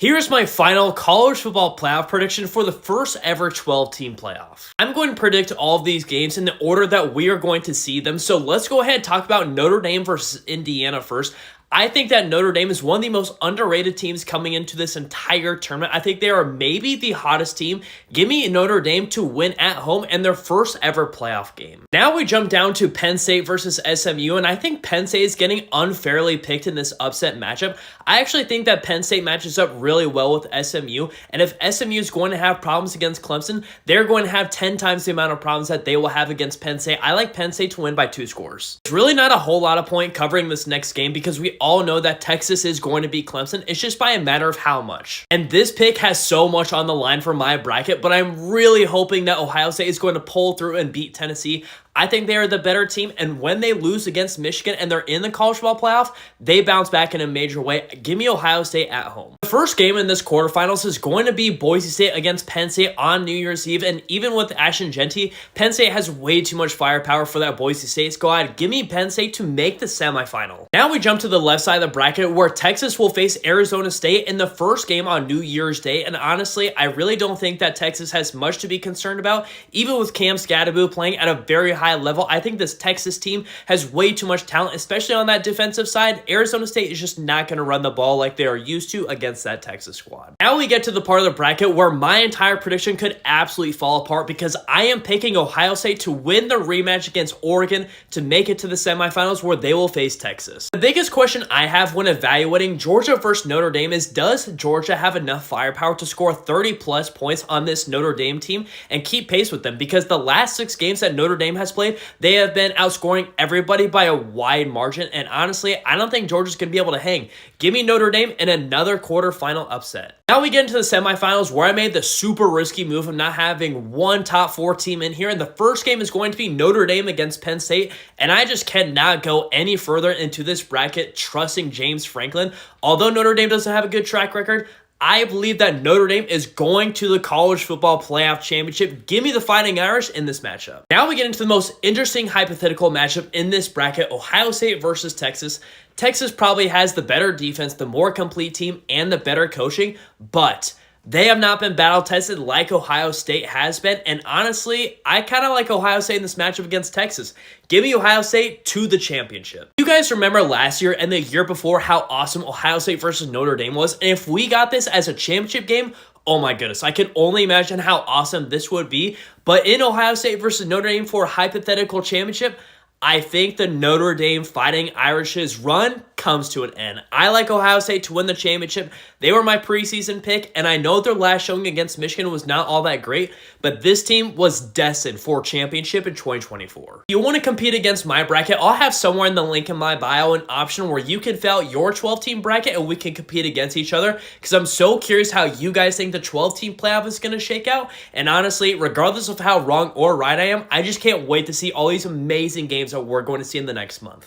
Here's my final college football playoff prediction for the first ever 12-team playoff. I'm going to predict all of these games in the order that we are going to see them, so let's go ahead and talk about Notre Dame versus Indiana first. I think that Notre Dame is one of the most underrated teams coming into this entire tournament. I think they are maybe the hottest team. Give me Notre Dame to win at home and their first ever playoff game. Now we jump down to Penn State versus SMU, and I think Penn State is getting unfairly picked in this upset matchup. I actually think that Penn State matches up really well with SMU, and if SMU is going to have problems against Clemson, they're going to have 10 times the amount of problems that they will have against Penn State. I like Penn State to win by 2 scores. It's really not a whole lot of point covering this next game because we all know that Texas is going to beat Clemson. It's just by a matter of how much. And this pick has so much on the line for my bracket, but I'm really hoping that Ohio State is going to pull through and beat Tennessee. I think they are the better team, and when they lose against Michigan and they're in the college football playoff, they bounce back in a major way. Give me Ohio State at home. The first game in this quarterfinals is going to be Boise State against Penn State on New Year's Eve, and even with Ashton Jeanty, Penn State has way too much firepower for that Boise State squad. Give me Penn State to make the semifinal. Now we jump to the left side of the bracket where Texas will face Arizona State in the first game on New Year's Day, and honestly, I really don't think that Texas has much to be concerned about, even with Cam Skattebo playing at a very high level. I think this Texas team has way too much talent, especially on that defensive side. Arizona State is just not going to run the ball like they are used to against that Texas squad. Now we get to the part of the bracket where my entire prediction could absolutely fall apart because I am picking Ohio State to win the rematch against Oregon to make it to the semifinals where they will face Texas. The biggest question I have when evaluating Georgia versus Notre Dame is, does Georgia have enough firepower to score 30 plus points on this Notre Dame team and keep pace with them? Because the last 6 games that Notre Dame has played, they have been outscoring everybody by a wide margin, and honestly, I don't think Georgia's going to be able to hang. Give me Notre Dame in another quarterfinal upset. Now we get into the semifinals where I made the super risky move of not having one top 4 team in here, and the first game is going to be Notre Dame against Penn State, and I just cannot go any further into this bracket trusting James Franklin. Although Notre Dame doesn't have a good track record, I believe that Notre Dame is going to the college football playoff championship. Give me the Fighting Irish in this matchup. Now we get into the most interesting hypothetical matchup in this bracket, Ohio State versus Texas. Texas probably has the better defense, the more complete team, and the better coaching, but they have not been battle-tested like Ohio State has been, and honestly, I kind of like Ohio State in this matchup against Texas. Give me Ohio State to the championship. You guys remember last year and the year before how awesome Ohio State versus Notre Dame was? And if we got this as a championship game, oh my goodness, I can only imagine how awesome this would be. But in Ohio State versus Notre Dame for a hypothetical championship, I think the Notre Dame Fighting Irish's run comes to an end. I like Ohio State to win the championship. They were my preseason pick, and I know their last showing against Michigan was not all that great, but this team was destined for championship in 2024. If you want to compete against my bracket, I'll have somewhere in the link in my bio an option where you can fill out your 12-team bracket and we can compete against each other, because I'm so curious how you guys think the 12-team playoff is going to shake out, and honestly, regardless of how wrong or right I am, I just can't wait to see all these amazing games that we're going to see in the next month.